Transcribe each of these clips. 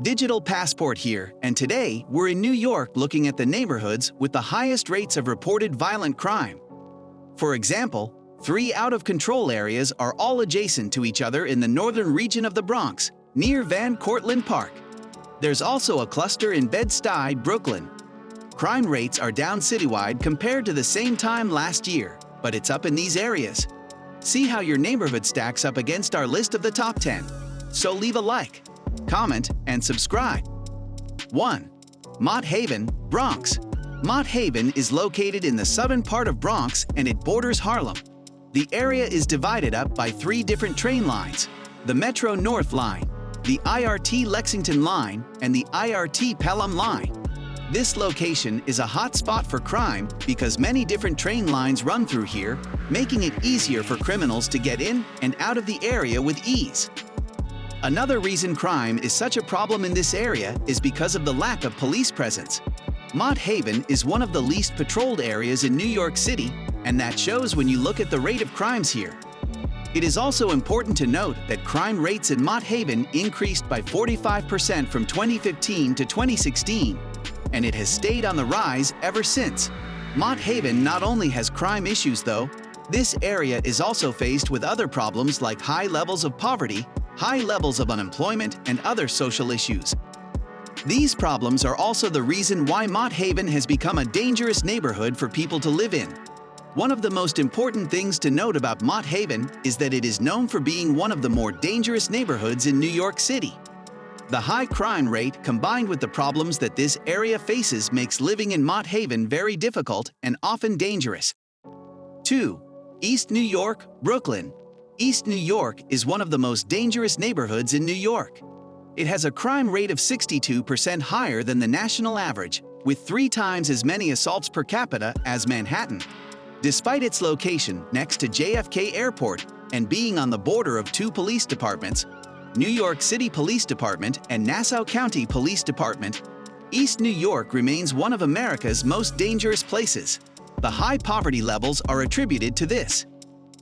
Digital Passport here, and today we're in New York looking at the neighborhoods with the highest rates of reported violent crime. For example, 3 out-of-control areas are all adjacent to each other in the northern region of the Bronx, near Van Cortlandt Park. There's also a cluster in Bed-Stuy, Brooklyn. Crime rates are down citywide compared to the same time last year, but it's up in these areas. See how your neighborhood stacks up against our list of the top 10. So leave a like, comment, and subscribe. 1. Mott Haven, Bronx. Mott Haven is located in the southern part of Bronx and it borders Harlem. The area is divided up by 3 different train lines: the Metro North Line, the IRT Lexington Line, and the IRT Pelham Line. This location is a hot spot for crime because many different train lines run through here, making it easier for criminals to get in and out of the area with ease. Another reason crime is such a problem in this area is because of the lack of police presence. Mott Haven is one of the least patrolled areas in New York City, and that shows when you look at the rate of crimes here. It is also important to note that crime rates in Mott Haven increased by 45% from 2015 to 2016, and it has stayed on the rise ever since. Mott Haven not only has crime issues though, this area is also faced with other problems like high levels of poverty, high levels of unemployment, and other social issues. These problems are also the reason why Mott Haven has become a dangerous neighborhood for people to live in. One of the most important things to note about Mott Haven is that it is known for being one of the more dangerous neighborhoods in New York City. The high crime rate combined with the problems that this area faces makes living in Mott Haven very difficult and often dangerous. 2. East New York, Brooklyn. East New York is one of the most dangerous neighborhoods in New York. It has a crime rate of 62% higher than the national average, with 3 times as many assaults per capita as Manhattan. Despite its location next to JFK Airport and being on the border of 2 police departments, New York City Police Department and Nassau County Police Department, East New York remains one of America's most dangerous places. The high poverty levels are attributed to this.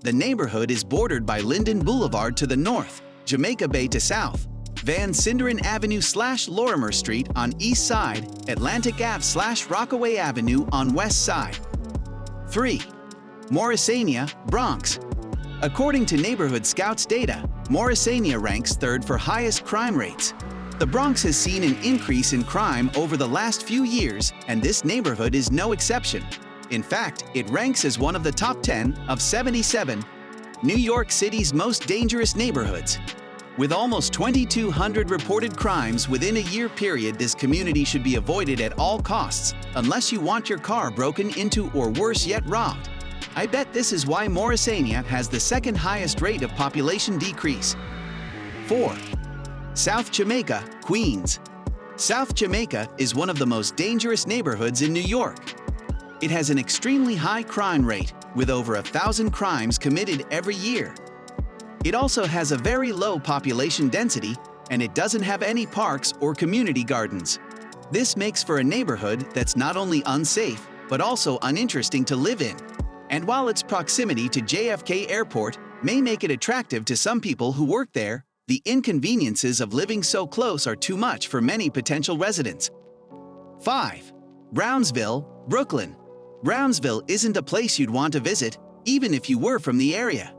The neighborhood is bordered by Linden Boulevard to the north, Jamaica Bay to south, Van Sinderen Avenue/Lorimer Street on east side, Atlantic Ave/Rockaway Avenue on west side. 3. Morrisania, Bronx. According to Neighborhood Scouts data, Morrisania ranks 3rd for highest crime rates. The Bronx has seen an increase in crime over the last few years, and this neighborhood is no exception. In fact, it ranks as one of the top 10 of 77 New York City's most dangerous neighborhoods. With almost 2,200 reported crimes within a year period, this community should be avoided at all costs, unless you want your car broken into or worse yet robbed. I bet this is why Morrisania has the 2nd highest rate of population decrease. 4. South Jamaica, Queens. South Jamaica is one of the most dangerous neighborhoods in New York. It has an extremely high crime rate, with over 1,000 crimes committed every year. It also has a very low population density, and it doesn't have any parks or community gardens. This makes for a neighborhood that's not only unsafe, but also uninteresting to live in. And while its proximity to JFK Airport may make it attractive to some people who work there, the inconveniences of living so close are too much for many potential residents. 5. Brownsville, Brooklyn. Brownsville isn't a place you'd want to visit, even if you were from the area.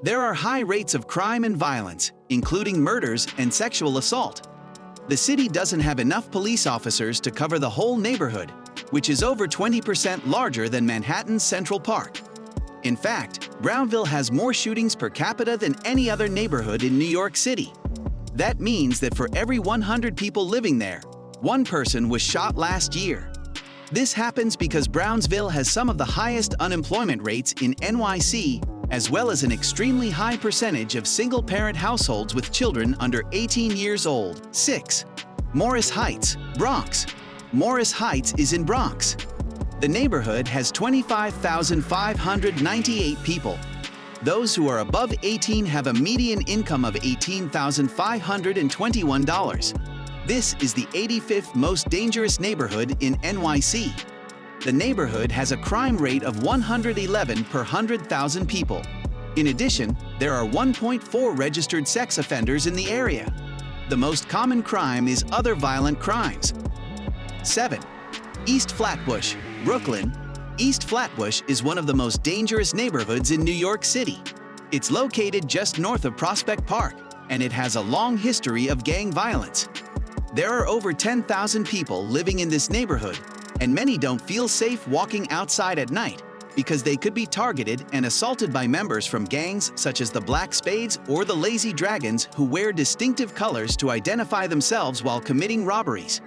There are high rates of crime and violence, including murders and sexual assault. The city doesn't have enough police officers to cover the whole neighborhood, which is over 20% larger than Manhattan's Central Park. In fact, Brownsville has more shootings per capita than any other neighborhood in New York City. That means that for every 100 people living there, 1 person was shot last year. This happens because Brownsville has some of the highest unemployment rates in NYC, as well as an extremely high percentage of single-parent households with children under 18 years old. 6. Morris Heights, Bronx. Morris Heights is in Bronx. The neighborhood has 25,598 people. Those who are above 18 have a median income of $18,521. This is the 85th most dangerous neighborhood in NYC. The neighborhood has a crime rate of 111 per 100,000 people. In addition, there are 1.4 registered sex offenders in the area. The most common crime is other violent crimes. 7. East Flatbush, Brooklyn. East Flatbush is one of the most dangerous neighborhoods in New York City. It's located just north of Prospect Park, and it has a long history of gang violence. There are over 10,000 people living in this neighborhood, and many don't feel safe walking outside at night because they could be targeted and assaulted by members from gangs such as the Black Spades or the Lazy Dragons, who wear distinctive colors to identify themselves while committing robberies.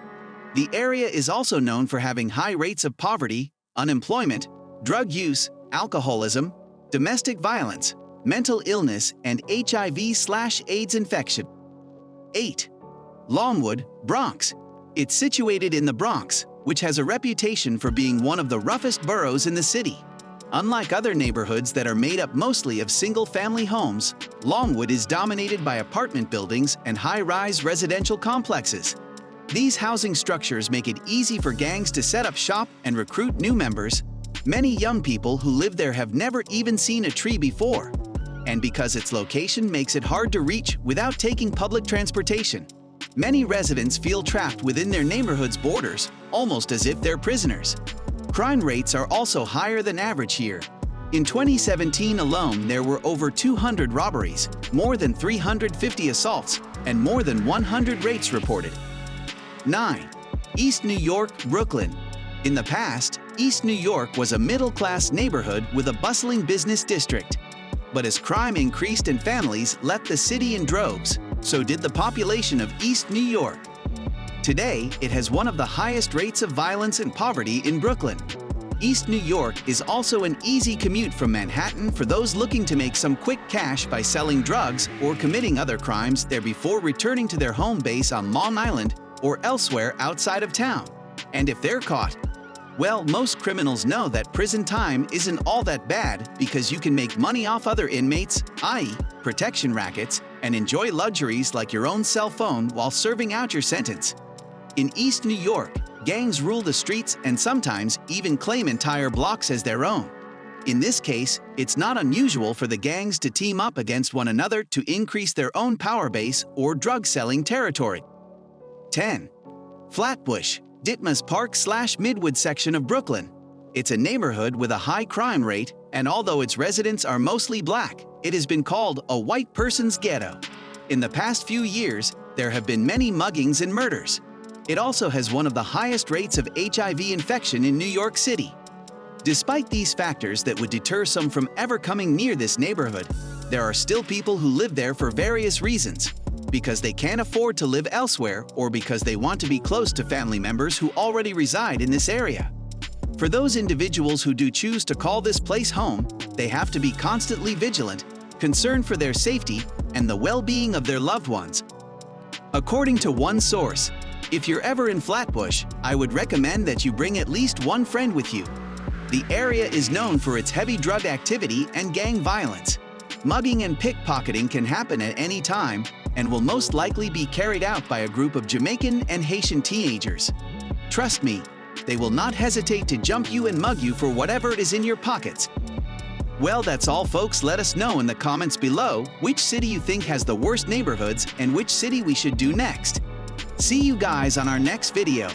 The area is also known for having high rates of poverty, unemployment, drug use, alcoholism, domestic violence, mental illness, and HIV/AIDS infection. 8. Longwood, Bronx. It's situated in the Bronx, which has a reputation for being one of the roughest boroughs in the city. Unlike other neighborhoods that are made up mostly of single-family homes, Longwood is dominated by apartment buildings and high-rise residential complexes. These housing structures make it easy for gangs to set up shop and recruit new members. Many young people who live there have never even seen a tree before. And because its location makes it hard to reach without taking public transportation, many residents feel trapped within their neighborhood's borders, almost as if they're prisoners. Crime rates are also higher than average here. In 2017 alone, there were over 200 robberies, more than 350 assaults, and more than 100 rapes reported. 9. East New York, Brooklyn. In the past, East New York was a middle-class neighborhood with a bustling business district. But as crime increased and families left the city in droves, so did the population of East New York. Today, it has one of the highest rates of violence and poverty in Brooklyn. East New York is also an easy commute from Manhattan for those looking to make some quick cash by selling drugs or committing other crimes there before returning to their home base on Long Island or elsewhere outside of town. And if they're caught, well, most criminals know that prison time isn't all that bad because you can make money off other inmates, i.e., protection rackets, and enjoy luxuries like your own cell phone while serving out your sentence. In East New York, gangs rule the streets and sometimes even claim entire blocks as their own. In this case, it's not unusual for the gangs to team up against one another to increase their own power base or drug-selling territory. 10. Flatbush, Ditmas Park/Midwood section of Brooklyn. It's a neighborhood with a high crime rate, and although its residents are mostly black, it has been called a white person's ghetto. In the past few years, there have been many muggings and murders. It also has one of the highest rates of HIV infection in New York City. Despite these factors that would deter some from ever coming near this neighborhood, there are still people who live there for various reasons. Because they can't afford to live elsewhere or because they want to be close to family members who already reside in this area. For those individuals who do choose to call this place home, they have to be constantly vigilant, concerned for their safety and the well-being of their loved ones. According to one source, if you're ever in Flatbush, I would recommend that you bring at least one friend with you. The area is known for its heavy drug activity and gang violence. Mugging and pickpocketing can happen at any time and will most likely be carried out by a group of Jamaican and Haitian teenagers. Trust me, they will not hesitate to jump you and mug you for whatever it is in your pockets. Well, that's all, folks. Let us know in the comments below which city you think has the worst neighborhoods and which city we should do next. See you guys on our next video.